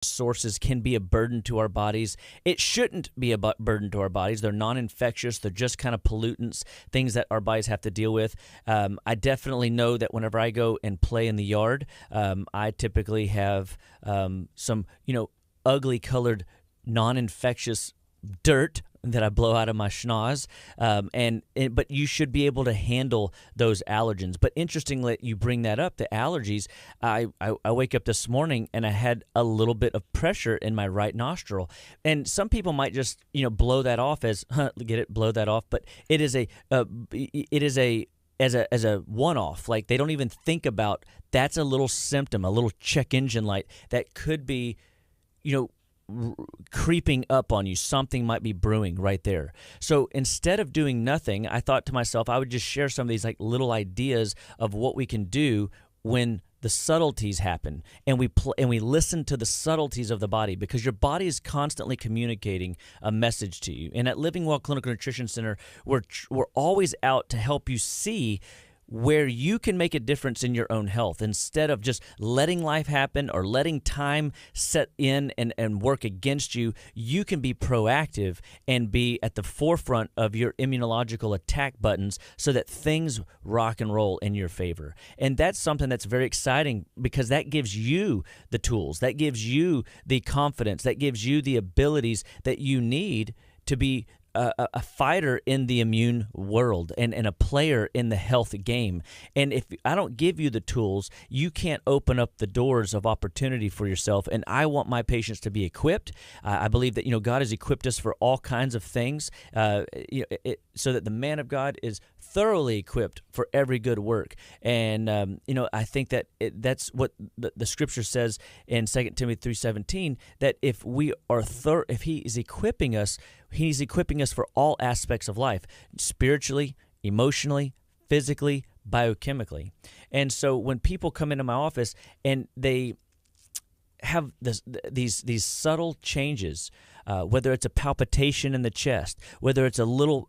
sources can be a burden to our bodies. It shouldn't be a burden to our bodies. They're non-infectious. They're just kind of pollutants, things that our bodies have to deal with. I definitely know that whenever I go and play in the yard, I typically have some, ugly colored non-infectious dirt that I blow out of my schnoz, but you should be able to handle those allergens. But interestingly, you bring that up, the allergies. I wake up this morning and I had a little bit of pressure in my right nostril, and some people might just blow that off as blow that off. But it is as a one-off. Like, they don't even think about that's a little symptom, a little check engine light that could be, creeping up on you. Something might be brewing right there. So instead of doing nothing, I thought to myself, I would just share some of these like little ideas of what we can do when the subtleties happen, and we listen to the subtleties of the body, because your body is constantly communicating a message to you. And at Living Well Clinical Nutrition Center, we're always out to help you see where you can make a difference in your own health instead of just letting life happen or letting time set in and work against you. You can be proactive and be at the forefront of your immunological attack buttons so that things rock and roll in your favor. And that's something that's very exciting, because that gives you the tools, that gives you the confidence, that gives you the abilities that you need to be a fighter in the immune world and a player in the health game. And if I don't give you the tools, you can't open up the doors of opportunity for yourself. And I want my patients to be equipped. I believe that God has equipped us for all kinds of things, so that the man of God is thoroughly equipped for every good work. And I think that that's what the scripture says in 2 Timothy 3:17, that if we are if he is equipping us, he's equipping us for all aspects of life, spiritually, emotionally, physically, biochemically. And so when people come into my office and they have these subtle changes, whether it's a palpitation in the chest, whether it's a little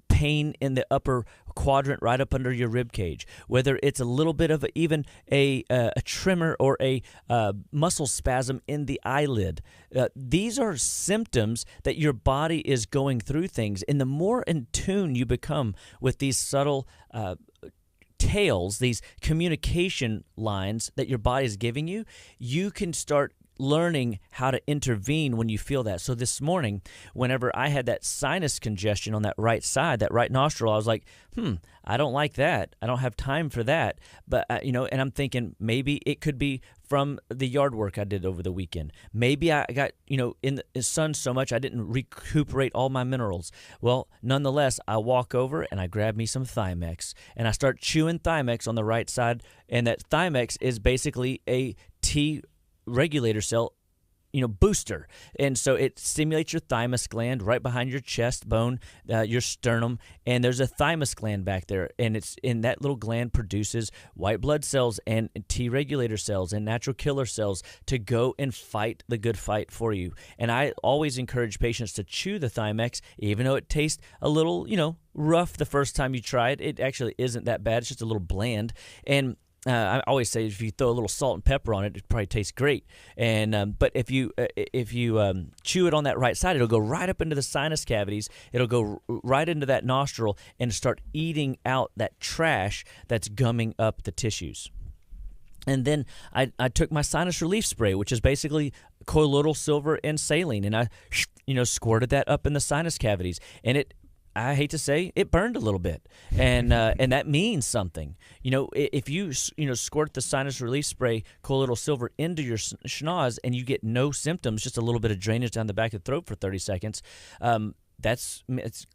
pain in the upper quadrant right up under your rib cage, whether it's a little bit of even a tremor or a muscle spasm in the eyelid. These are symptoms that your body is going through things. And the more in tune you become with these subtle tales, these communication lines that your body is giving you, you can start learning how to intervene when you feel that. So this morning, whenever I had that sinus congestion on that right side, that right nostril, I was like, I don't like that. I don't have time for that. But, and I'm thinking maybe it could be from the yard work I did over the weekend. Maybe I got, in the sun so much I didn't recuperate all my minerals. Well, nonetheless, I walk over and I grab me some Thymex, and I start chewing Thymex on the right side. And that Thymex is basically a T regulator cell booster. And so it stimulates your thymus gland right behind your chest bone, your sternum, and there's a thymus gland back there, and it's in that little gland produces white blood cells and T regulator cells and natural killer cells to go and fight the good fight for you. And I always encourage patients to chew the Thymex, even though it tastes a little, rough the first time you try it. It actually isn't that bad. It's just a little bland. And I always say if you throw a little salt and pepper on it, it probably tastes great. And but if you chew it on that right side, it'll go right up into the sinus cavities. It'll go right into that nostril and start eating out that trash that's gumming up the tissues. And then I took my sinus relief spray, which is basically colloidal silver and saline, and I squirted that up in the sinus cavities, and I hate to say, it burned a little bit, and that means something. If you squirt the sinus relief spray, colloidal silver, into your schnoz and you get no symptoms, just a little bit of drainage down the back of the throat for 30 seconds,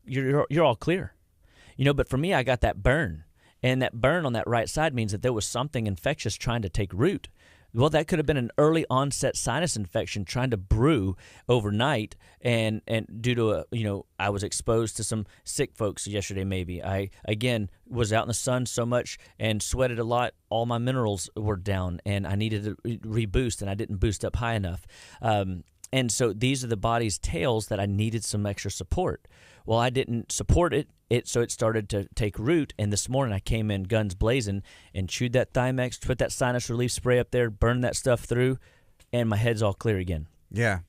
you're all clear. But for me, I got that burn, and that burn on that right side means that there was something infectious trying to take root. Well, that could have been an early onset sinus infection trying to brew overnight, and due to I was exposed to some sick folks yesterday. Maybe I again was out in the sun so much and sweated a lot. All my minerals were down, and I needed to reboost, and I didn't boost up high enough. And so these are the body's tales that I needed some extra support. Well, I didn't support it, so it started to take root. And this morning I came in guns blazing and chewed that Thymex, put that sinus relief spray up there, burned that stuff through. and my head's all clear again. Yeah.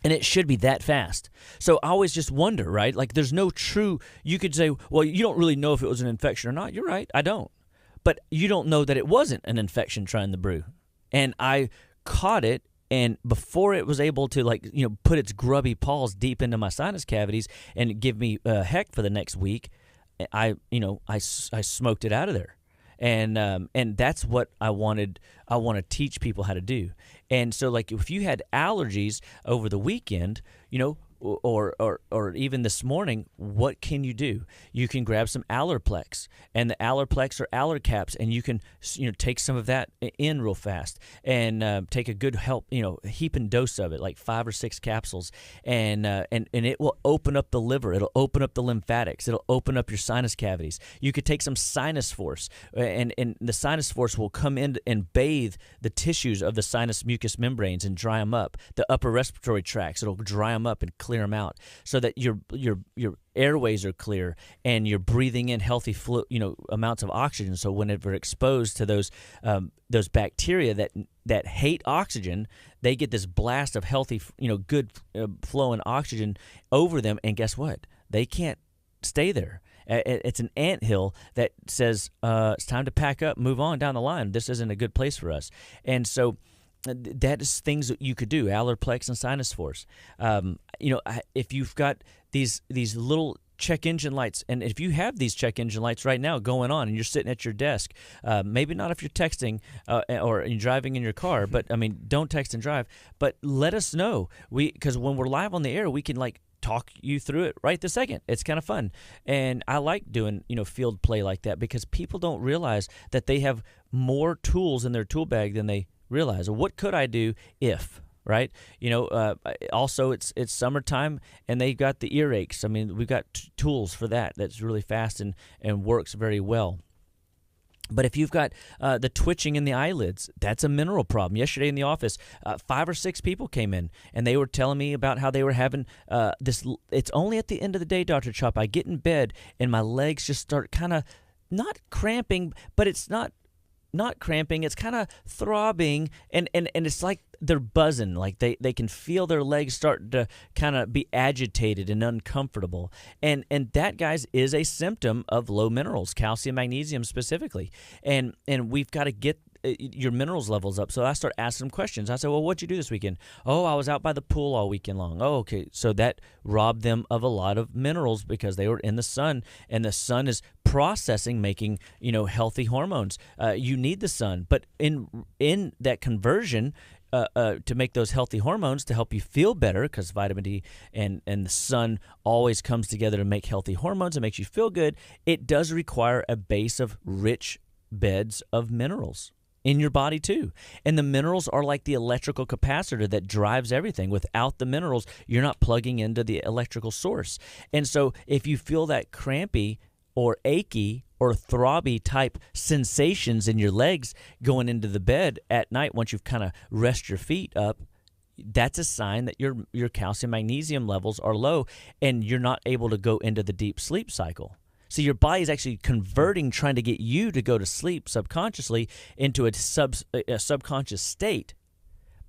And it should be that fast. So I always just wonder, right? Like there's no true, you could say, well, you don't really know if it was an infection or not. You're right, I don't. But you don't know that it wasn't an infection trying the brew. And I caught it, and before it was able to put its grubby paws deep into my sinus cavities and give me heck for the next week, I smoked it out of there. And that's what I want to teach people how to do. And so, like, if you had allergies over the weekend, or even this morning, what can you do? You can grab some Allerplex, and the Allerplex or Aller caps, and you can take some of that in real fast, and take a good heaping dose of it, like 5 or 6 capsules, and it will open up the liver, it'll open up the lymphatics, it'll open up your sinus cavities. You could take some Sinus Force, and the Sinus Force will come in and bathe the tissues of the sinus mucous membranes and dry them up. The upper respiratory tracts, it'll dry them up and clear them out, so that your airways are clear and you're breathing in healthy amounts of oxygen. So whenever exposed to those bacteria that hate oxygen, they get this blast of healthy, good flowing oxygen over them, and guess what? They can't stay there. It's an anthill that says it's time to pack up, move on down the line. This isn't a good place for us. And so that is things that you could do, Allerplex and Sinus Force. If you've got these little check engine lights, and if you have these check engine lights right now going on and you're sitting at your desk, maybe not if you're texting or you're driving in your car, but don't text and drive, but let us know. Because when we're live on the air, we can talk you through it right this second. It's kind of fun. And I like doing, field play like that, because people don't realize that they have more tools in their tool bag than they realize. What could I do if, right? Also it's summertime and they've got the earaches. We've got tools for that. That's really fast and works very well. But if you've got the twitching in the eyelids, that's a mineral problem. Yesterday in the office, 5 or 6 people came in, and they were telling me about how they were having this. It's only at the end of the day, Dr. Chapa, I get in bed and my legs just start kind of not cramping, but it's not cramping, it's kind of throbbing, and it's like they're buzzing, like they can feel their legs start to kind of be agitated and uncomfortable, and that, guys, is a symptom of low minerals, calcium, magnesium specifically, and we've got to get your minerals levels up. So I start asking them questions. I said, well, what'd you do this weekend? Oh, I was out by the pool all weekend long. Oh, okay. So that robbed them of a lot of minerals because they were in the sun, and the sun is processing, making, healthy hormones. You need the sun, but in that conversion, to make those healthy hormones to help you feel better, because vitamin D and the sun always comes together to make healthy hormones and makes you feel good, it does require a base of rich beds of minerals in your body too. And the minerals are like the electrical capacitor that drives everything. Without the minerals, you're not plugging into the electrical source. And so if you feel that crampy or achy or throbby type sensations in your legs going into the bed at night, once you've kind of rest your feet up, that's a sign that your calcium magnesium levels are low and you're not able to go into the deep sleep cycle. So your body is actually converting, trying to get you to go to sleep subconsciously into a subconscious state.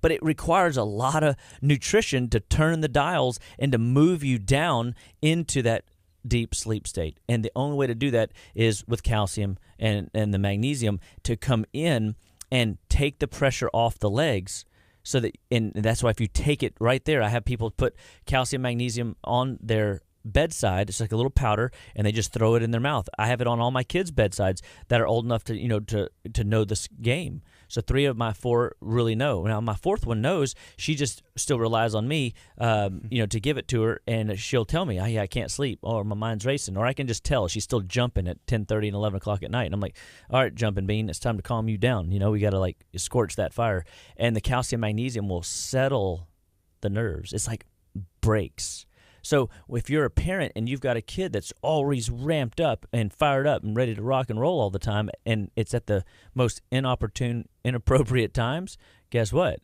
But it requires a lot of nutrition to turn the dials and to move you down into that deep sleep state. And the only way to do that is with calcium and the magnesium to come in and take the pressure off the legs. So that, and that's why if you take it right there, I have people put calcium, magnesium on their bedside. It's like a little powder, and they just throw it in their mouth. I have it on all my kids' bedsides that are old enough to know this game. So 3 of my 4 really know. Now my 4th one knows. She just still relies on me, to give it to her, and she'll tell me, I can't sleep, or my mind's racing, or I can just tell she's still jumping at 10:30 and 11 o'clock at night. And I'm like, all right, jumping bean, it's time to calm you down. We got to scorch that fire. And the calcium magnesium will settle the nerves. It's like brakes. So if you're a parent and you've got a kid that's always ramped up and fired up and ready to rock and roll all the time, and it's at the most inappropriate times, guess what?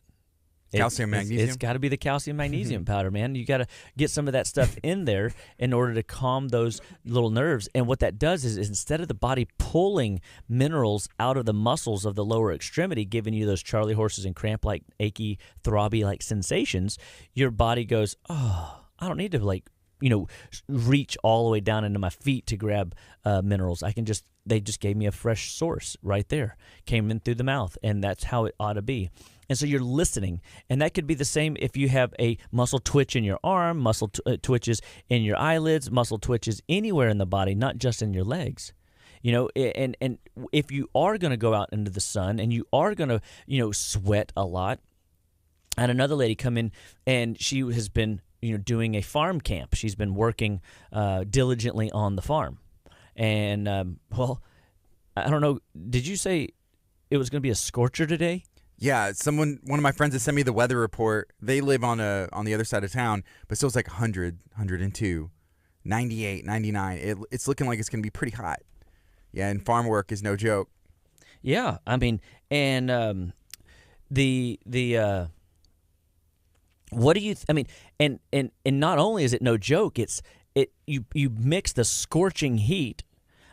Calcium, magnesium? It's got to be the calcium magnesium powder, man. You got to get some of that stuff in there in order to calm those little nerves. And what that does is instead of the body pulling minerals out of the muscles of the lower extremity, giving you those Charlie horses and cramp-like, achy, throbby-like sensations, your body goes, oh, I don't need to reach all the way down into my feet to grab minerals. They just gave me a fresh source right there. Came in through the mouth, and that's how it ought to be. And so you're listening, and that could be the same if you have a muscle twitch in your arm, muscle twitches in your eyelids, muscle twitches anywhere in the body, not just in your legs. And if you are going to go out into the sun and you are going to, sweat a lot. I had another lady come in, and she has been, doing a farm camp. She's been working diligently on the farm. And, I don't know, did you say it was going to be a scorcher today? Yeah, one of my friends has sent me the weather report. They live on the other side of town, but still it's like 100, 102, 98, 99. It's looking like it's going to be pretty hot. Yeah, and farm work is no joke. Yeah, I mean, and what do you? And not only is it no joke, you mix the scorching heat.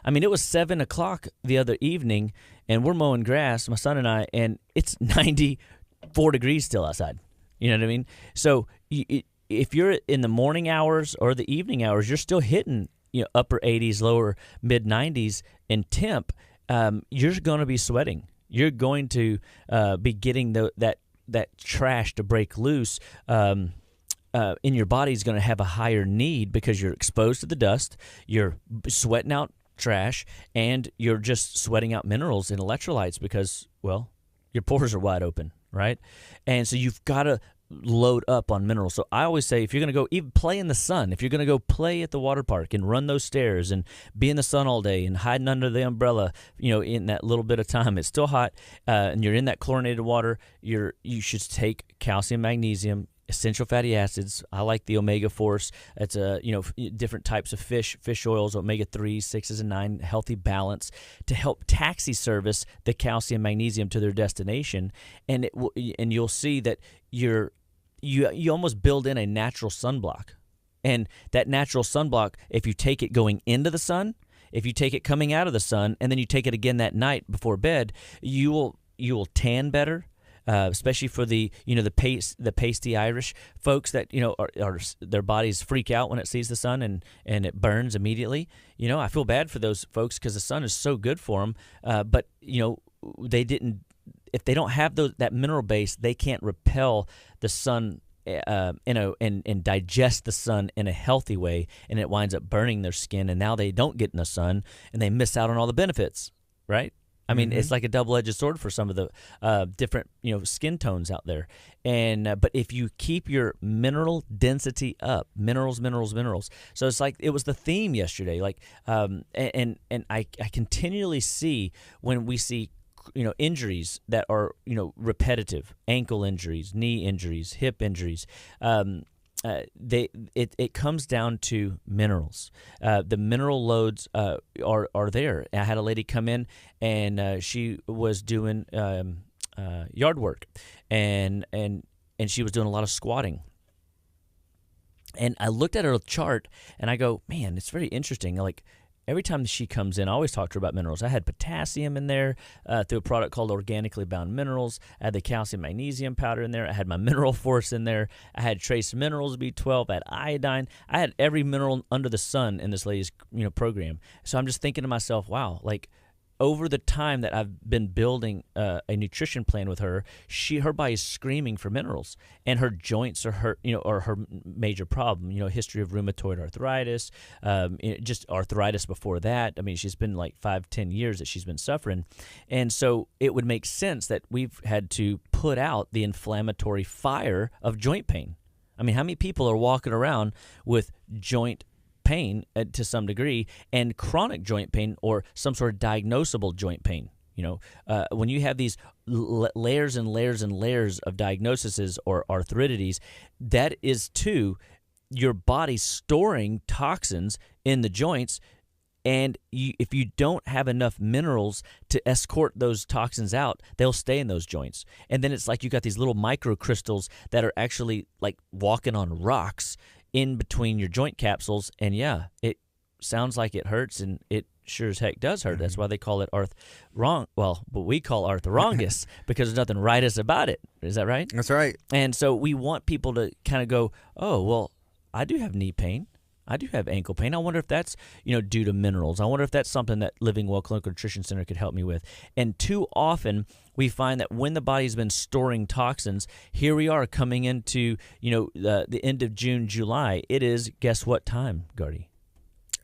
I mean, it was 7:00 the other evening, and we're mowing grass, my son and I, and it's 94 degrees still outside. You know what I mean? So if you're in the morning hours or the evening hours, you're still hitting upper 80s, lower mid 90s in temp. You're going to be sweating. You're going to be getting that trash to break loose. In your body is going to have a higher need because you're exposed to the dust. You're sweating out trash, and you're just sweating out minerals and electrolytes because, well, your pores are wide open, right? And so you've got to load up on minerals. So I always say if you're going to go even play in the sun, if you're going to go play at the water park and run those stairs and be in the sun all day and hiding under the umbrella, in that little bit of time, it's still hot, and you're in that chlorinated water, you should take calcium, magnesium, essential fatty acids. I like the omega force. It's different types of fish oils, omega 3s, 6s, and 9, healthy balance to help taxi service the calcium, magnesium to their destination, and you'll see that you almost build in a natural sunblock, and that natural sunblock, if you take it going into the sun, if you take it coming out of the sun, and then you take it again that night before bed, you will tan better. Especially for the pasty Irish folks that are their bodies freak out when it sees the sun and it burns immediately. I feel bad for those folks because the sun is so good for them. But they didn't. If they don't have that mineral base, they can't repel the sun. And digest the sun in a healthy way, and it winds up burning their skin. And now they don't get in the sun, and they miss out on all the benefits. Right. I mean, It's like a double-edged sword for some of the different, skin tones out there. And but if you keep your mineral density up, minerals. So it's like it was the theme yesterday. Like, and I continually see when we see, injuries that are, repetitive, ankle injuries, knee injuries, hip injuries. It comes down to minerals. The mineral loads are there. I had a lady come in, and she was doing yard work, and she was doing a lot of squatting. And I looked at her chart, and I go, man, it's very interesting. Like, every time she comes in, I always talk to her about minerals. I had potassium in there through a product called Organically Bound Minerals. I had the calcium magnesium powder in there. I had my mineral force in there. I had trace minerals, B12. I had iodine. I had every mineral under the sun in this lady's program. So I'm just thinking to myself, wow, like over the time that I've been building a nutrition plan with her, her body is screaming for minerals, and her joints are her major problem. History of rheumatoid arthritis, just arthritis before that. I mean, she's been like 5-10 years that she's been suffering, and so it would make sense that we've had to put out the inflammatory fire of joint pain. I mean, how many people are walking around with joint pain to some degree, and chronic joint pain or some sort of diagnosable joint pain? When you have these layers and layers and layers of diagnoses or arthritides, that is too your body storing toxins in the joints And if you don't have enough minerals to escort those toxins out, they'll stay in those joints. And then it's like you got these little microcrystals that are actually like walking on rocks in between your joint capsules. And yeah, it sounds like it hurts, and it sure as heck does hurt. That's why they call it what we call arthrongus, because there's nothing rightous about it. Is that right? That's right. And so we want people to kind of go, oh, well, I do have knee pain. I do have ankle pain. I wonder if that's, due to minerals. I wonder if that's something that Living Well Clinical Nutrition Center could help me with. And too often we find that when the body's been storing toxins, here we are coming into, the end of June, July. It is, guess what time, Gardy?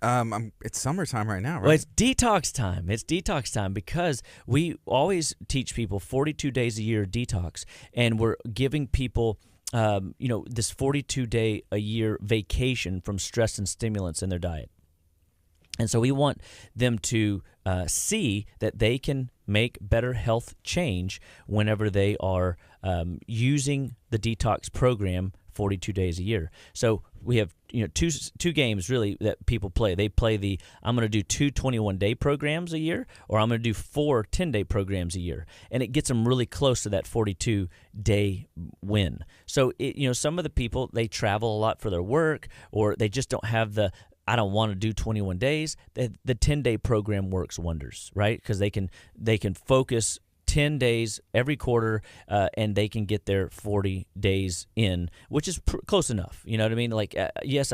It's summertime right now, right? Well, it's detox time. It's detox time because we always teach people 42 days a year detox, and we're giving people this 42-day-a-year vacation from stress and stimulants in their diet. And so we want them to see that they can make better health change whenever they are using the detox program 42 days a year. So we have two games really that people play. They play I'm going to do 2 21-day programs a year, or I'm going to do 4 10-day programs a year, and it gets them really close to that 42-day win. So some of the people, they travel a lot for their work, or they just don't have I don't want to do 21 days. The 10-day program works wonders, right? Because they can focus 10 days every quarter, and they can get their 40 days in, which is close enough. You know what I mean? Like, yes,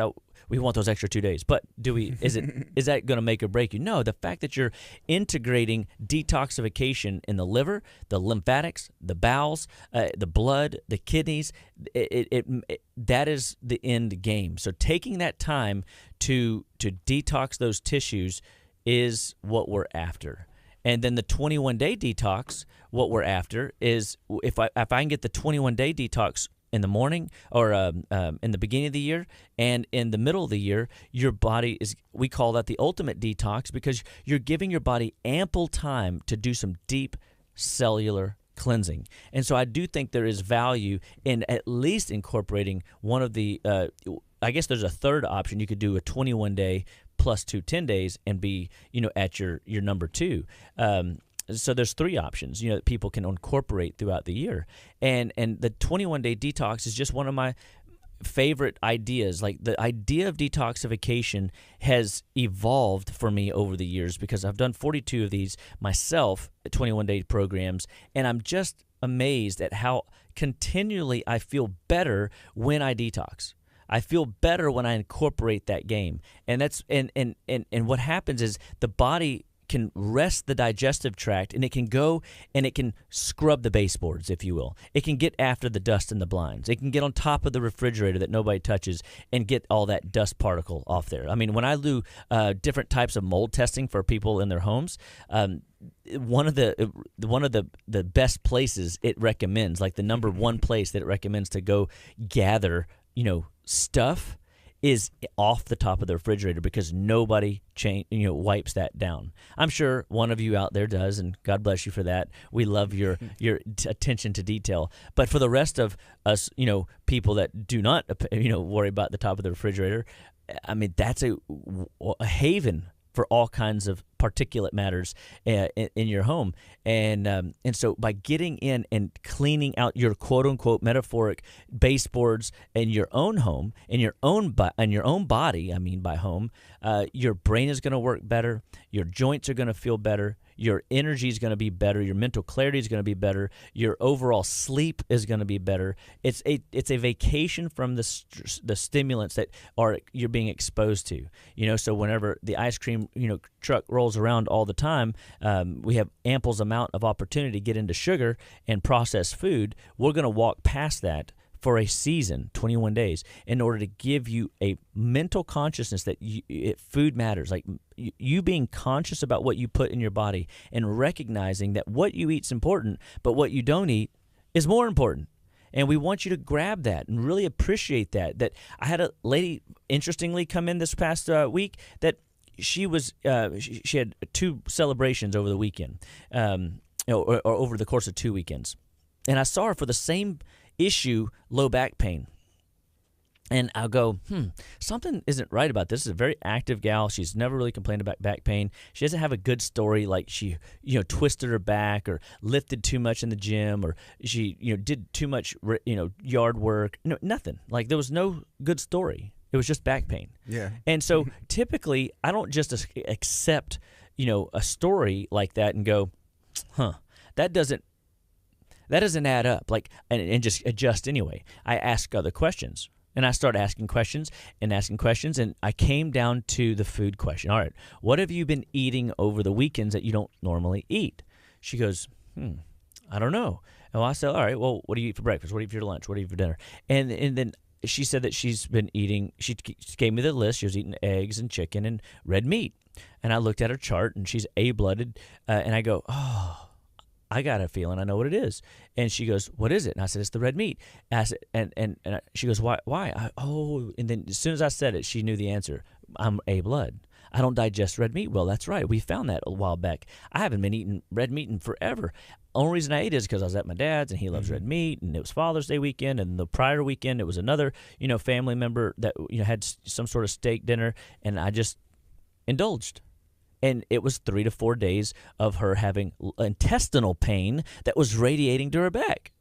we want those extra 2 days, but is that going to make or break you? No, the fact that you're integrating detoxification in the liver, the lymphatics, the bowels, the blood, the kidneys, that is the end game. So taking that time to detox those tissues is what we're after. And then the 21-day detox, what we're after is if I can get the 21-day detox in the morning or in the beginning of the year and in the middle of the year, your body we call that the ultimate detox, because you're giving your body ample time to do some deep cellular cleansing. And so I do think there is value in at least incorporating one of the, I guess there's a third option. You could do a 21-day plus 2 10 days and be, at your number 2. So there's 3 options, that people can incorporate throughout the year. And the 21-day detox is just one of my favorite ideas. Like, the idea of detoxification has evolved for me over the years because I've done 42 of these myself, 21-day programs, and I'm just amazed at how continually I feel better when I detox. I feel better when I incorporate that game. And that's and what happens is the body can rest the digestive tract, and it can go and it can scrub the baseboards, if you will. It can get after the dust in the blinds. It can get on top of the refrigerator that nobody touches and get all that dust particle off there. I mean, when I do different types of mold testing for people in their homes, one of the best places it recommends, like the number one place that it recommends to go gather stuff, is off the top of the refrigerator, because nobody wipes that down. I'm sure one of you out there does, and God bless you for that. We love your attention to detail. But for the rest of us, people that do not worry about the top of the refrigerator, I mean, that's a haven for all kinds of particulate matters in your home. And so by getting in and cleaning out your quote-unquote metaphoric baseboards in your own home, in your own body, I mean by home, your brain is going to work better, your joints are going to feel better, your energy is going to be better, your mental clarity is going to be better, your overall sleep is going to be better. It's a vacation from the stimulants that you're being exposed to. So whenever the ice cream truck rolls around all the time, we have ample amount of opportunity to get into sugar and processed food. We're going to walk past that for a season, 21 days, in order to give you a mental consciousness that food matters. Like you being conscious about what you put in your body and recognizing that what you eat is important, but what you don't eat is more important. And we want you to grab that and really appreciate that. That I had a lady, interestingly, come in this past week that she was she had 2 celebrations over the weekend, or over the course of 2 weekends, and I saw her for the same issue, low back pain. And I'll go, something isn't right about this. This is a very active gal. She's never really complained about back pain. She doesn't have a good story, like she, twisted her back or lifted too much in the gym, or she, did too much, yard work. No, nothing. Like, there was no good story. It was just back pain. Yeah. And so typically I don't just accept, a story like that and go, that doesn't add up. Like, and just adjust anyway. I ask other questions. And I started asking questions, and I came down to the food question. All right, what have you been eating over the weekends that you don't normally eat? She goes, I don't know. And I said, all right, well, what do you eat for breakfast? What do you eat for lunch? What do you eat for dinner? And then she said that she's been eating, she gave me the list. She was eating eggs and chicken and red meat. And I looked at her chart, and she's A-blooded. And I go, I got a feeling I know what it is. And she goes, what is it? And I said, it's the red meat. And I said, and she goes, why? And then as soon as I said it, she knew the answer. I'm A-blood. I don't digest red meat well. That's right. We found that a while back. I haven't been eating red meat in forever. Only reason I ate it is because I was at my dad's, and he loves red meat, and it was Father's Day weekend, and the prior weekend it was another, family member that had some sort of steak dinner, and I just indulged. And it was 3 to 4 days of her having intestinal pain that was radiating to her back.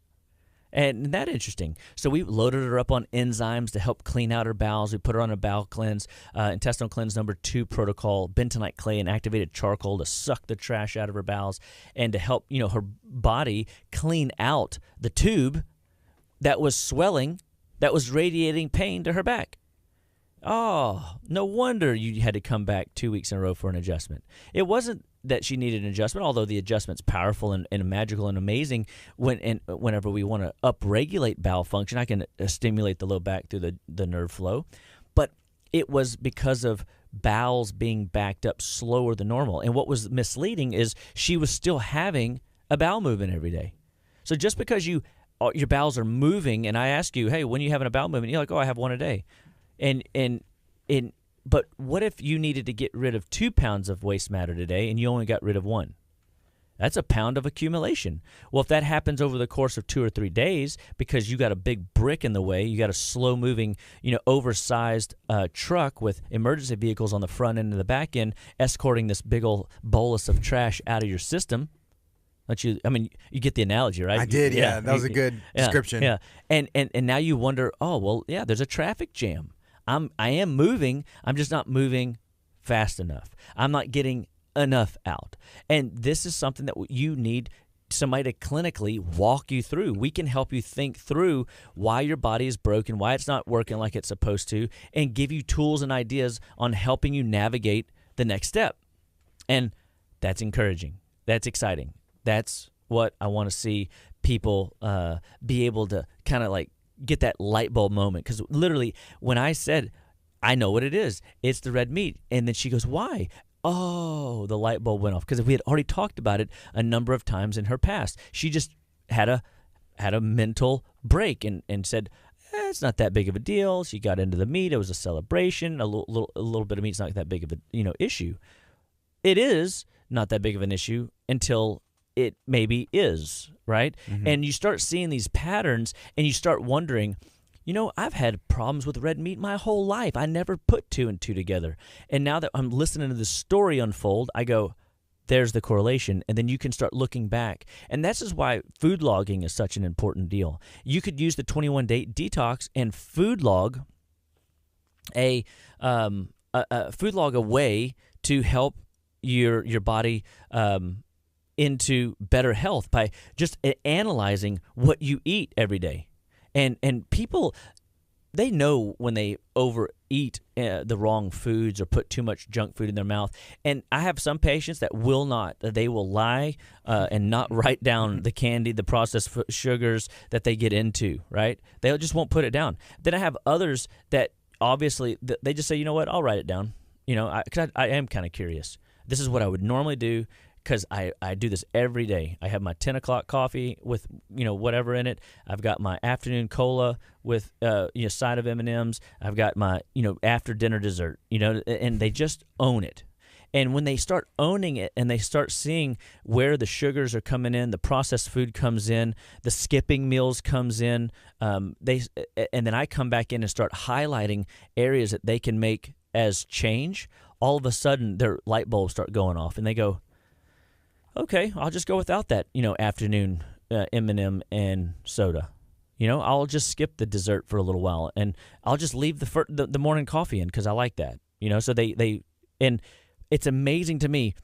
And that interesting. So we loaded her up on enzymes to help clean out her bowels. We put her on a bowel cleanse, intestinal cleanse number 2 protocol, bentonite clay and activated charcoal to suck the trash out of her bowels and to help, her body clean out the tube that was swelling, that was radiating pain to her back. Oh, no wonder you had to come back 2 weeks in a row for an adjustment. It wasn't that she needed an adjustment, although the adjustment's powerful and magical and amazing whenever we want to upregulate bowel function. I can stimulate the low back through the nerve flow. But it was because of bowels being backed up slower than normal. And what was misleading is she was still having a bowel movement every day. So just because your bowels are moving, and I ask you, hey, when are you having a bowel movement? You're like, I have one a day. But what if you needed to get rid of 2 pounds of waste matter today and you only got rid of 1? That's a pound of accumulation. Well, if that happens over the course of 2 or 3 days because you got a big brick in the way, you got a slow-moving, oversized truck with emergency vehicles on the front end and the back end escorting this big old bolus of trash out of your system. You get the analogy, right? I did, yeah. That was a good description. Yeah, and now you wonder, there's a traffic jam. I am moving. I'm just not moving fast enough. I'm not getting enough out. And this is something that you need somebody to clinically walk you through. We can help you think through why your body is broken, why it's not working like it's supposed to, and give you tools and ideas on helping you navigate the next step. And that's encouraging. That's exciting. That's what I want to see people be able to kind of like get that light bulb moment. Because literally when I said, I know what it is, it's the red meat. And then she goes, why? Oh, the light bulb went off. Because we had already talked about it a number of times in her past. She just had a mental break and said, it's not that big of a deal. She got into the meat. It was a celebration. A little bit of meat's not that big of a issue. It is not that big of an issue until it maybe is, right? Mm-hmm. And you start seeing these patterns and you start wondering, I've had problems with red meat my whole life. I never put 2 and 2 together. And now that I'm listening to the story unfold, I go, there's the correlation. And then you can start looking back. And this is why food logging is such an important deal. You could use the 21-day detox and food log a way to help your body into better health by just analyzing what you eat every day. And people, they know when they overeat the wrong foods or put too much junk food in their mouth. And I have some patients that will not. They will lie and not write down the candy, the processed sugars that they get into, right? They just won't put it down. Then I have others that obviously, they just say, you know what, I'll write it down. Because I am kind of curious. This is what I would normally do. Because I do this every day. I have my 10 o'clock coffee with, whatever in it. I've got my afternoon cola with, side of M&Ms. I've got my, after dinner dessert, and they just own it. And when they start owning it and they start seeing where the sugars are coming in, the processed food comes in, the skipping meals comes in, and then I come back in and start highlighting areas that they can make as change, all of a sudden their light bulbs start going off and they go, okay, I'll just go without that, afternoon M&M and soda. I'll just skip the dessert for a little while, and I'll just leave the morning coffee in because I like that. So and it's amazing to me.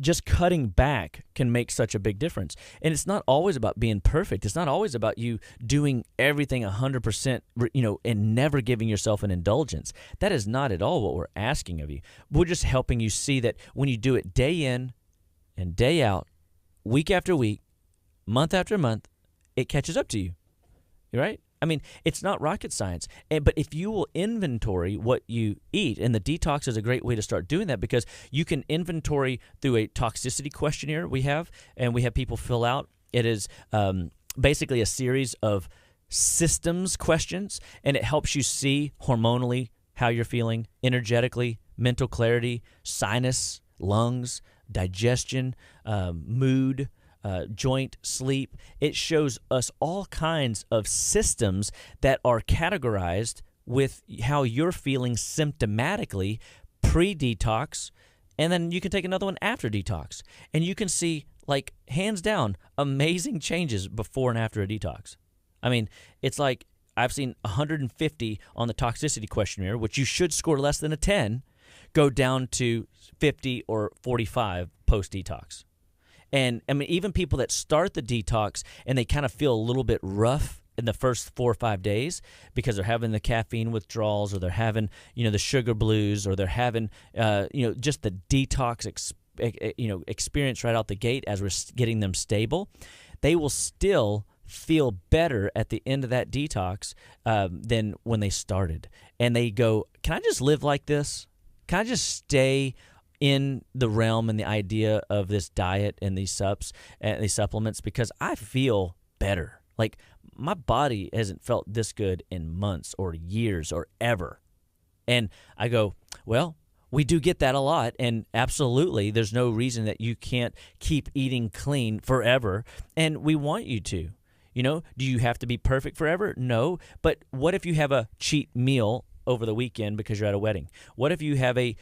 Just cutting back can make such a big difference. And it's not always about being perfect. It's not always about you doing everything 100%, and never giving yourself an indulgence. That is not at all what we're asking of you. We're just helping you see that when you do it day in and day out, week after week, month after month, it catches up to you. Right? I mean, it's not rocket science. But if you will inventory what you eat, and the detox is a great way to start doing that, because you can inventory through a toxicity questionnaire we have people fill out. It is basically a series of systems questions, and it helps you see hormonally how you're feeling, energetically, mental clarity, sinus, lungs, digestion, mood, joint, sleep. It shows us all kinds of systems that are categorized with how you're feeling symptomatically pre-detox, and then you can take another one after detox, and you can see, like, hands down, amazing changes before and after a detox. I mean, it's like I've seen 150 on the toxicity questionnaire, which you should score less than a 10, go down to 50 or 45 post-detox. And, I mean, even people that start the detox and they kind of feel a little bit rough in the first 4 or 5 days because they're having the caffeine withdrawals, or they're having, the sugar blues, or they're having, just the detox experience right out the gate as we're getting them stable, they will still feel better at the end of that detox than when they started. And they go, can I just live like this? Can I just stay in the realm and the idea of this diet and these supplements, because I feel better. Like, my body hasn't felt this good in months or years or ever. And I go, well, we do get that a lot, and absolutely there's no reason that you can't keep eating clean forever, and we want you to. Do you have to be perfect forever? No. But what if you have a cheat meal over the weekend because you're at a wedding? What if you have a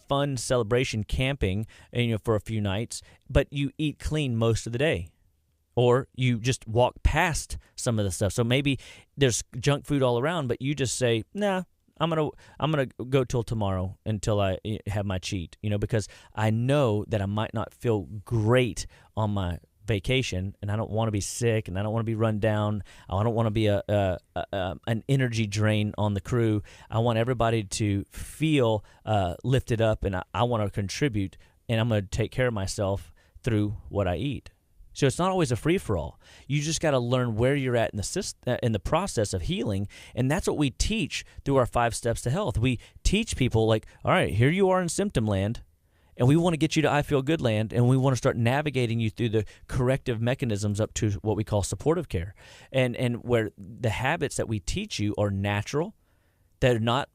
fun celebration camping, for a few nights, but you eat clean most of the day? Or you just walk past some of the stuff. So maybe there's junk food all around, but you just say, nah, I'm gonna go till tomorrow until I have my cheat, because I know that I might not feel great on my vacation, and I don't want to be sick, and I don't want to be run down. I don't want to be an energy drain on the crew. I want everybody to feel lifted up, and I want to contribute, and I'm going to take care of myself through what I eat. So it's not always a free-for-all. You just got to learn where you're at in the process of healing, and that's what we teach through our 5 steps to health. We teach people, like, all right, here you are in symptom land, and we want to get you to I Feel Good land, and we want to start navigating you through the corrective mechanisms up to what we call supportive care, and where the habits that we teach you are natural. They're not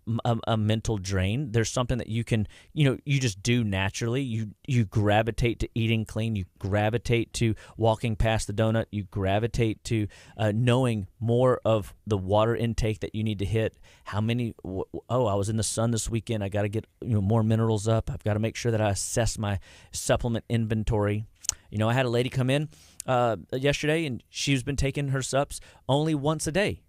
a mental drain. There's something that you can, you just do naturally. You gravitate to eating clean. You gravitate to walking past the donut. You gravitate to knowing more of the water intake that you need to hit. How many? I was in the sun this weekend. I got to get more minerals up. I've got to make sure that I assess my supplement inventory. I had a lady come in yesterday, and she's been taking her sups only once a day.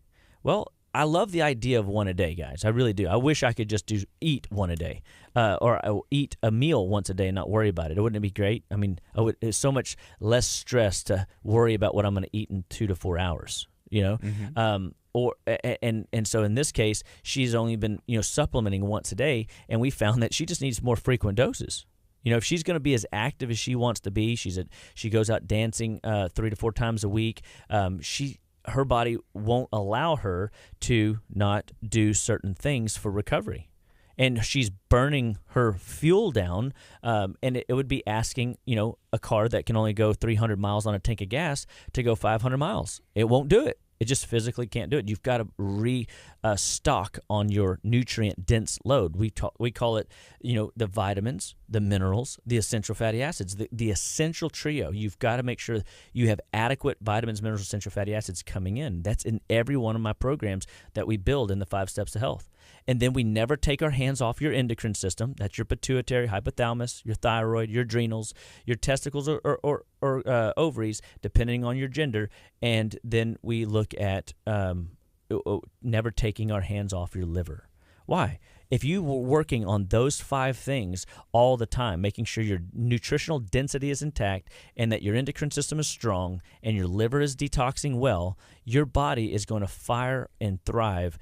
Well, I love the idea of one a day, guys. I really do. I wish I could just eat one a day, or eat a meal once a day and not worry about it. Wouldn't it be great? I mean, it's so much less stress to worry about what I'm going to eat in 2 to 4 hours. Mm-hmm. And so in this case, she's only been supplementing once a day, and we found that she just needs more frequent doses. If she's going to be as active as she wants to be, she goes out dancing 3 to 4 times a week. Her body won't allow her to not do certain things for recovery. And she's burning her fuel down, and it would be asking, a car that can only go 300 miles on a tank of gas to go 500 miles. It won't do it. It just physically can't do it. You've got to restock on your nutrient-dense load. We call it, the vitamins, the minerals, the essential fatty acids, the essential trio. You've got to make sure you have adequate vitamins, minerals, essential fatty acids coming in. That's in every one of my programs that we build in the 5 Steps to Health. And then we never take our hands off your endocrine system. That's your pituitary, hypothalamus, your thyroid, your adrenals, your testicles or ovaries, depending on your gender. And then we look at never taking our hands off your liver. Why? If you were working on those 5 things all the time, making sure your nutritional density is intact and that your endocrine system is strong and your liver is detoxing well, your body is going to fire and thrive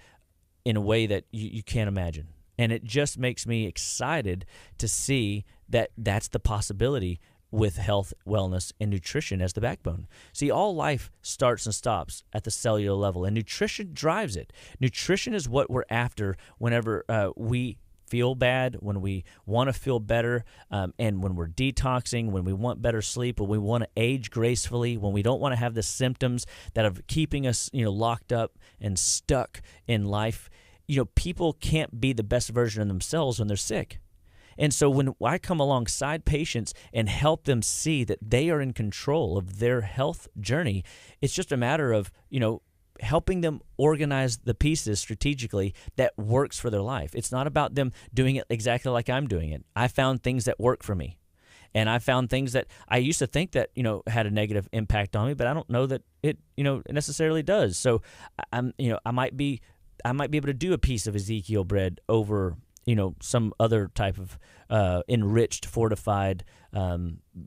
in a way that you can't imagine. And it just makes me excited to see that that's the possibility with health, wellness, and nutrition as the backbone. See, all life starts and stops at the cellular level, and nutrition drives it. Nutrition is what we're after whenever we feel bad, when we want to feel better, and when we're detoxing, when we want better sleep, when we want to age gracefully, when we don't want to have the symptoms that are keeping us, locked up and stuck in life. People can't be the best version of themselves when they're sick. And so when I come alongside patients and help them see that they are in control of their health journey, it's just a matter of, helping them organize the pieces strategically that works for their life. It's not about them doing it exactly like I'm doing it. I found things that work for me. And I found things that I used to think that, had a negative impact on me, but I don't know that it, necessarily does. So I might be able to do a piece of Ezekiel bread over, some other type of enriched, fortified,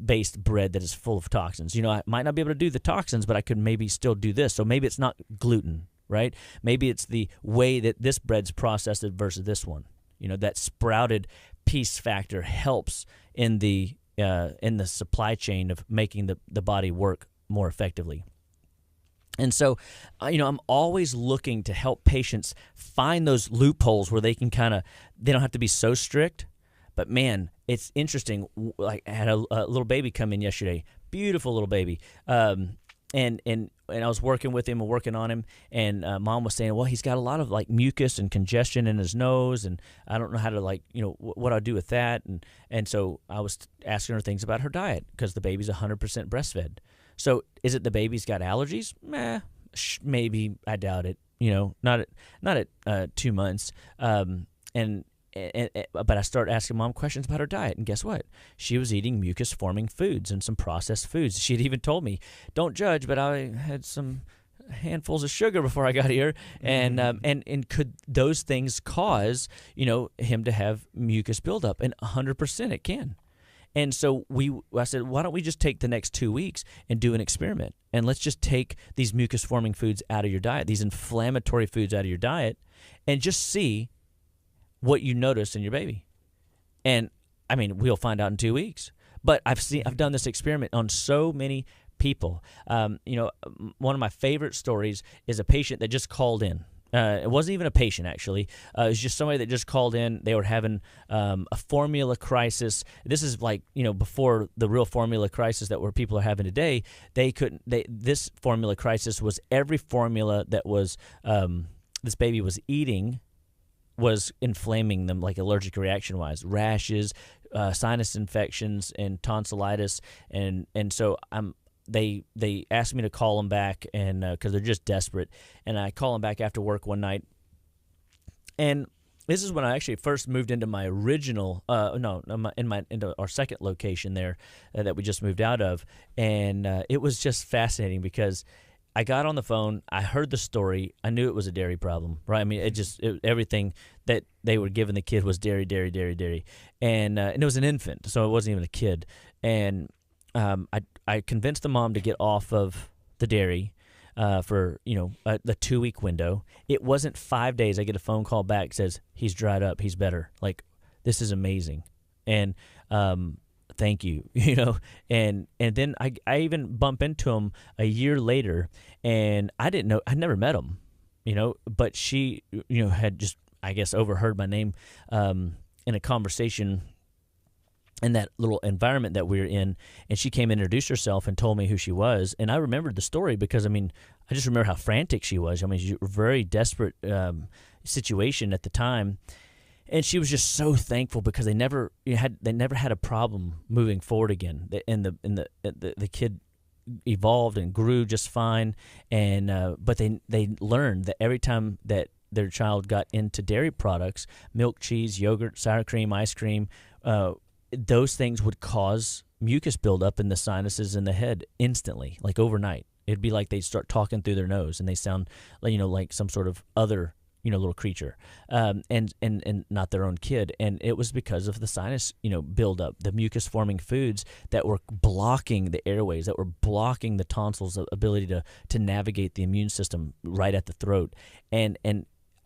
based bread that is full of toxins. I might not be able to do the toxins, but I could maybe still do this. So maybe it's not gluten, right? Maybe it's the way that this bread's processed versus this one. That sprouted piece factor helps in the supply chain of making the body work more effectively. And so, I'm always looking to help patients find those loopholes where they can they don't have to be so strict. But man, it's interesting. Like, I had a little baby come in yesterday, beautiful little baby. And I was working with him and working on him, and mom was saying, well, he's got a lot of mucus and congestion in his nose, and I don't know how to what I'll do with that. And so I was asking her things about her diet because the baby's 100% breastfed. So is it the baby's got allergies? Maybe. I doubt it. Not at 2 months. But I started asking mom questions about her diet, and guess what? She was eating mucus-forming foods and some processed foods. She had even told me, "Don't judge, but I had some handfuls of sugar before I got here," and could those things cause him to have mucus buildup? And 100% it can. And so I said, why don't we just take the next 2 weeks and do an experiment? And let's just take these mucus-forming foods out of your diet, these inflammatory foods out of your diet, and just see what you notice in your baby. And, we'll find out in 2 weeks. But I've done this experiment on so many people. One of my favorite stories is a patient that just called in. It wasn't even a patient, actually. It was just somebody that just called in. They were having a formula crisis. This is before the real formula crisis that people are having today. This formula crisis was every formula that was this baby was eating was inflaming them, allergic reaction-wise, rashes, sinus infections, and tonsillitis. And so They asked me to call them back, and because they're just desperate. And I call them back after work one night, and this is when I actually first moved into my original, into our second location there that we just moved out of, and it was just fascinating because I got on the phone, I heard the story, I knew it was a dairy problem, right? Everything that they were giving the kid was dairy, and it was an infant, so it wasn't even a kid, and I convinced the mom to get off of the dairy for the 2 week window. It wasn't 5 days. I get a phone call back, says he's dried up, he's better. This is amazing, and thank you. And then I even bump into him a year later, and I didn't know, I'd never met him, but she had just, I guess, overheard my name in a conversation in that little environment that we were in, and she came and introduced herself and told me who she was. And I remembered the story because, I just remember how frantic she was. She was a very desperate situation at the time. And she was just so thankful because they never had a problem moving forward again. The kid evolved and grew just fine, and but they learned that every time that their child got into dairy products, milk, cheese, yogurt, sour cream, ice cream, those things would cause mucus buildup in the sinuses in the head instantly, like overnight. It'd be like they'd start talking through their nose, and they sound like some sort of other little creature, and not their own kid. And it was because of the sinus, buildup, the mucus forming foods that were blocking the airways, that were blocking the tonsils' ability to navigate the immune system right at the throat. And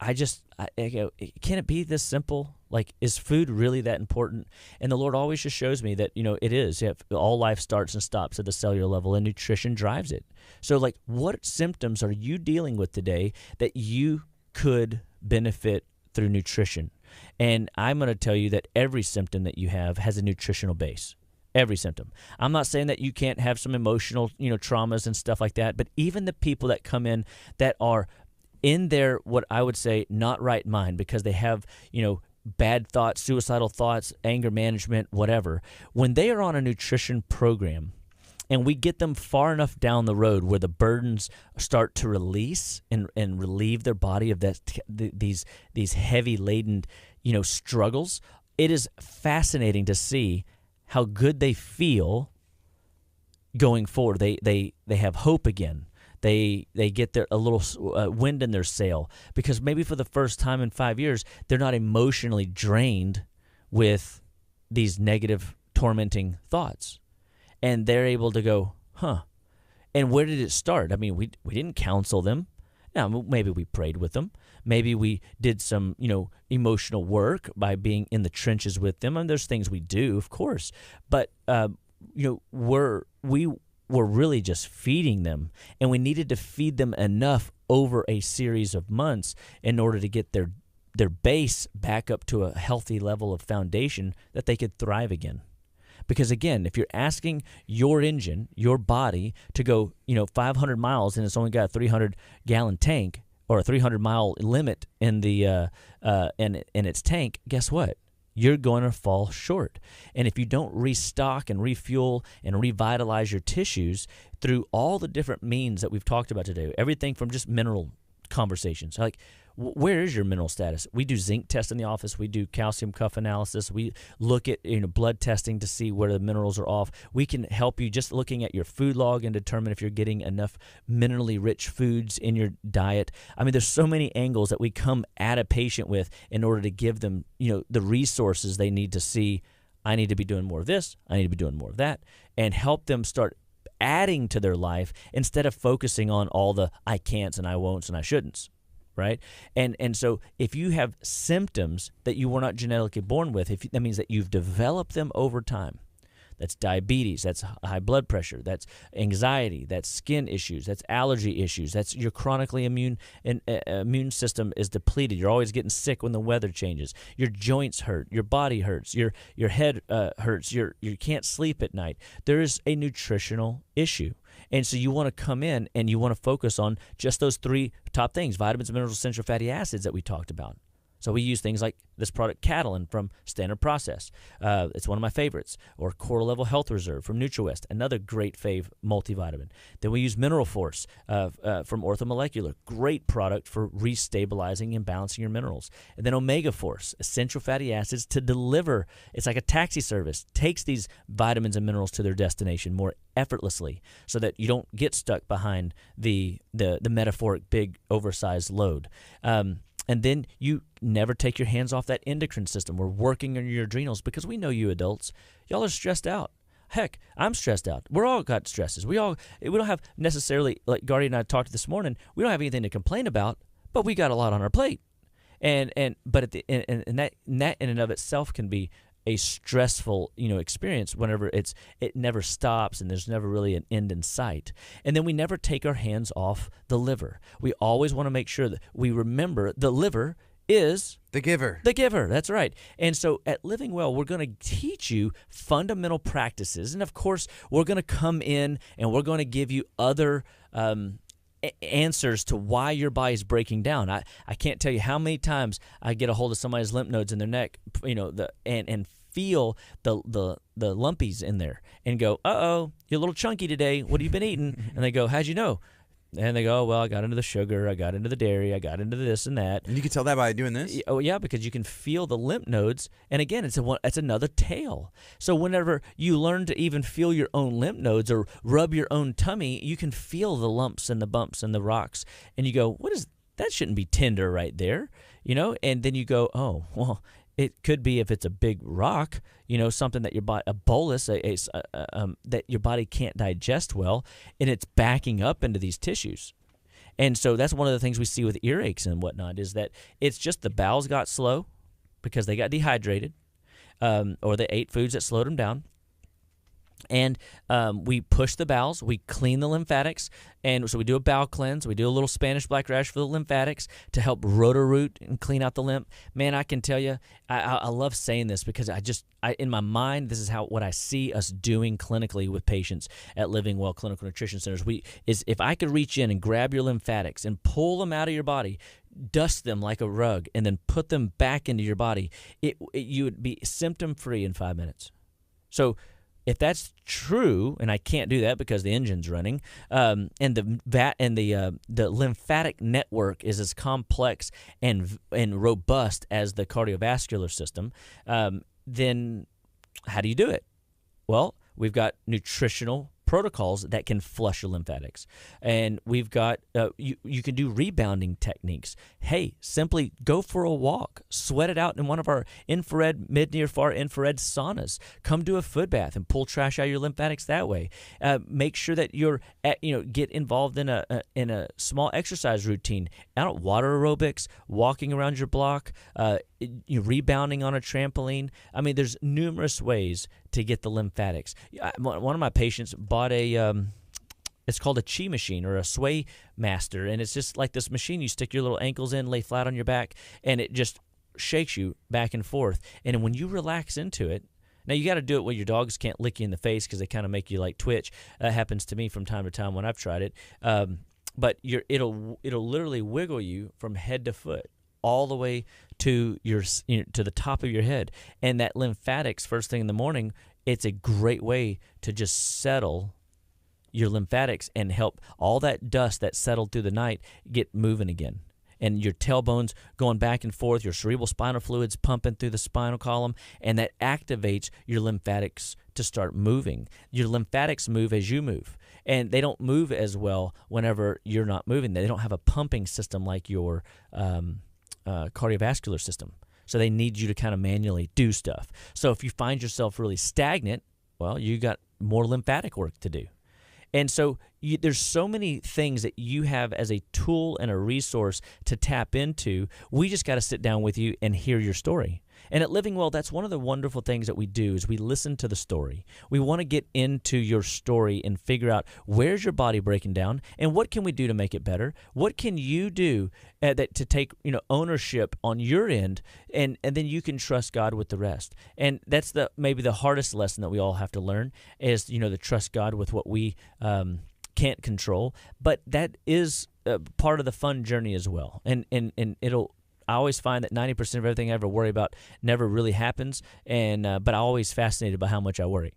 I go, can it be this simple? Like, is food really that important? And the Lord always just shows me that, it is. All life starts and stops at the cellular level, and nutrition drives it. So, like, what symptoms are you dealing with today that you could benefit through nutrition? And I'm going to tell you that every symptom that you have has a nutritional base. Every symptom. I'm not saying that you can't have some emotional, traumas and stuff like that, but even the people that come in that are in their, what I would say, not right mind, because they have, bad thoughts, suicidal thoughts, anger management, whatever, when they are on a nutrition program and we get them far enough down the road where the burdens start to release and relieve their body of these heavy laden, struggles, it is fascinating to see how good they feel going forward. They have hope again. They get a little wind in their sail, because maybe for the first time in 5 years, they're not emotionally drained with these negative, tormenting thoughts. And they're able to go, huh. And where did it start? We didn't counsel them. Now, maybe we prayed with them. Maybe we did some, emotional work by being in the trenches with them. And there's things we do, of course. But, we're really just feeding them, and we needed to feed them enough over a series of months in order to get their base back up to a healthy level of foundation that they could thrive again. Because again, if you're asking your engine, your body, to go 500 miles and it's only got a 300-gallon tank or a 300-mile limit in the in its tank, guess what? You're going to fall short. And if you don't restock and refuel and revitalize your tissues through all the different means that we've talked about today, everything from just mineral conversations, like where is your mineral status? We do zinc tests in the office. We do calcium cuff analysis. We look at blood testing to see where the minerals are off. We can help you just looking at your food log and determine if you're getting enough minerally rich foods in your diet. There's so many angles that we come at a patient with in order to give them, the resources they need to see, I need to be doing more of this, I need to be doing more of that, and help them start adding to their life instead of focusing on all the I can'ts and I won'ts and I shouldn'ts. Right? And so if you have symptoms that you were not genetically born with, that means that you've developed them over time. That's diabetes, that's high blood pressure, that's anxiety, that's skin issues, that's allergy issues, that's your chronically immune system is depleted. You're always getting sick when the weather changes. Your joints hurt, your body hurts, your head hurts, you can't sleep at night. There is a nutritional issue. And so you want to come in and you want to focus on just those three top things: vitamins, minerals, essential fatty acids that we talked about. So we use things like this product, Catalin, from Standard Process. It's one of my favorites. Or Core Level Health Reserve from NutriWest, another great fave multivitamin. Then we use Mineral Force from Orthomolecular, great product for restabilizing and balancing your minerals. And then Omega Force, essential fatty acids to deliver. It's like a taxi service, takes these vitamins and minerals to their destination more effortlessly, so that you don't get stuck behind the metaphoric big oversized load. And then you never take your hands off that endocrine system. We're working on your adrenals, because we know you adults, y'all are stressed out. Heck, I'm stressed out. We're all got stresses. We don't have necessarily, like Gardy and I talked this morning, we don't have anything to complain about, but we got a lot on our plate. But at that in and of itself can be a stressful, experience whenever it never stops and there's never really an end in sight. And then we never take our hands off the liver. We always want to make sure that we remember the liver is the giver. The giver, that's right. And so at Living Well, we're going to teach you fundamental practices. And of course, we're going to come in and we're going to give you other answers to why your body's breaking down. I can't tell you how many times I get a hold of somebody's lymph nodes in their neck, and feel the lumpies in there and go, uh-oh, you're a little chunky today. What have you been eating? And they go, how'd you know? And they go, well, I got into the sugar, I got into the dairy, I got into this and that. And you can tell that by doing this? Oh, yeah, because you can feel the lymph nodes. And again, it's another tail. So whenever you learn to even feel your own lymph nodes or rub your own tummy, you can feel the lumps and the bumps and the rocks. And you go, that shouldn't be tender right there, And then you go, oh, well, it could be if it's a big rock, something that your body, a bolus, that your body can't digest well, and it's backing up into these tissues. And so that's one of the things we see with earaches and whatnot, is that it's just the bowels got slow because they got dehydrated, or they ate foods that slowed them down. And we push the bowels, we clean the lymphatics, and so we do a bowel cleanse. We do a little Spanish black rash for the lymphatics to help root and clean out the lymph. Man, I can tell you, I love saying this because in my mind, this is what I see us doing clinically with patients at Living Well Clinical Nutrition Centers. If I could reach in and grab your lymphatics and pull them out of your body, dust them like a rug, and then put them back into your body, you would be symptom-free in 5 minutes. So if that's true, and I can't do that because the engine's running, and the lymphatic network is as complex and robust as the cardiovascular system, then how do you do it? Well, we've got nutritional protocols that can flush your lymphatics, and we've got you can do rebounding techniques. Hey, simply go for a walk, sweat it out in one of our infrared, mid, near, far infrared saunas. Come do a foot bath and pull trash out of your lymphatics that way. Make sure that you're get involved in a small exercise routine. Water aerobics, walking around your block, rebounding on a trampoline. I mean, there's numerous ways to get the lymphatics. One of my patients bought it's called a KHEA machine or a Sway Master, and it's just like this machine. You stick your little ankles in, lay flat on your back, and it just shakes you back and forth. And when you relax into it, now you got to do it where your dogs can't lick you in the face because they kind of make you like twitch. That happens to me from time to time when I've tried it. But it'll literally wiggle you from head to foot, all the way to to the top of your head. And that lymphatics first thing in the morning, it's a great way to just settle your lymphatics and help all that dust that settled through the night get moving again. And your tailbone's going back and forth, your cerebral spinal fluid's pumping through the spinal column, and that activates your lymphatics to start moving. Your lymphatics move as you move, and they don't move as well whenever you're not moving. They don't have a pumping system like your cardiovascular system. So they need you to kind of manually do stuff. So if you find yourself really stagnant, well, you got more lymphatic work to do. And so there's so many things that you have as a tool and a resource to tap into. We just got to sit down with you and hear your story. And at Living Well, that's one of the wonderful things that we do is we listen to the story. We want to get into your story and figure out where's your body breaking down and what can we do to make it better? What can you do to take ownership on your end, and then you can trust God with the rest. And that's maybe the hardest lesson that we all have to learn is to trust God with what we can't control. But that is part of the fun journey as well. And I always find that 90% of everything I ever worry about never really happens, but I'm always fascinated by how much I worry.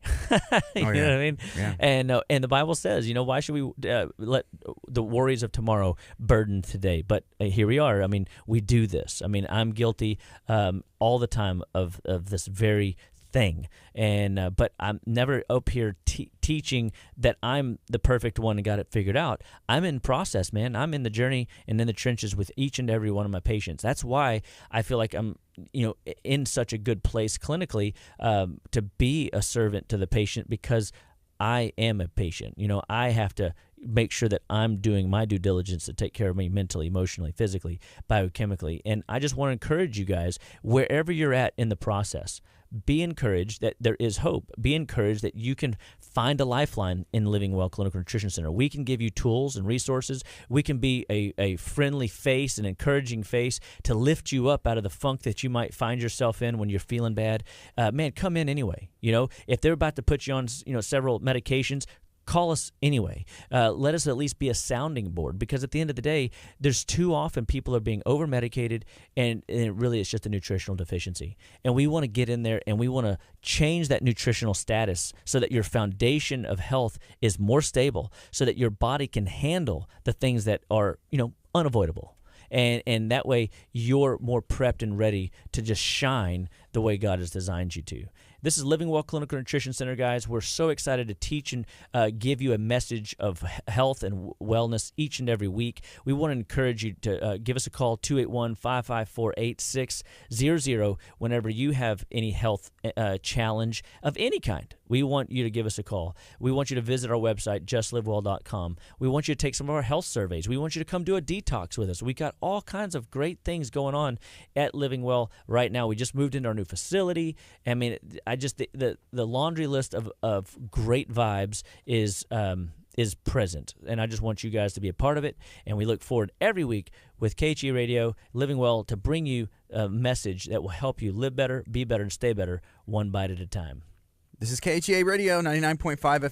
You know what I mean? Yeah. And the Bible says, why should we let the worries of tomorrow burden today? But here we are. I mean, we do this. I mean, I'm guilty all the time of this very thing, but I'm never up here teaching that I'm the perfect one and got it figured out. I'm in process, man. I'm in the journey and in the trenches with each and every one of my patients. That's why I feel like I'm in such a good place clinically to be a servant to the patient, because I am a patient. I have to make sure that I'm doing my due diligence to take care of me mentally, emotionally, physically, biochemically. And I just want to encourage you guys, wherever you're at in the process, be encouraged that there is hope. Be encouraged that you can find a lifeline in Living Well Clinical Nutrition Center. We can give you tools and resources. We can be a friendly face, an encouraging face to lift you up out of the funk that you might find yourself in when you're feeling bad. Man, come in anyway. If they're about to put you on, several medications, call us anyway. Let us at least be a sounding board, because at the end of the day, there's too often people are being over-medicated, and it really is just a nutritional deficiency. And we want to get in there and we want to change that nutritional status so that your foundation of health is more stable, so that your body can handle the things that are, unavoidable. And that way you're more prepped and ready to just shine the way God has designed you to. This is Living Well Clinical Nutrition Center, guys. We're so excited to teach and give you a message of health and wellness each and every week. We want to encourage you to give us a call, 281-554-8600, whenever you have any health challenge of any kind. We want you to give us a call. We want you to visit our website, justlivewell.com. We want you to take some of our health surveys. We want you to come do a detox with us. We got all kinds of great things going on at Living Well right now. We just moved into our new facility. I mean, the laundry list of great vibes is present, and I just want you guys to be a part of it. And we look forward every week with KHEA Radio, Living Well, to bring you a message that will help you live better, be better, and stay better, one bite at a time. This is KHEA Radio, 99.5 FM.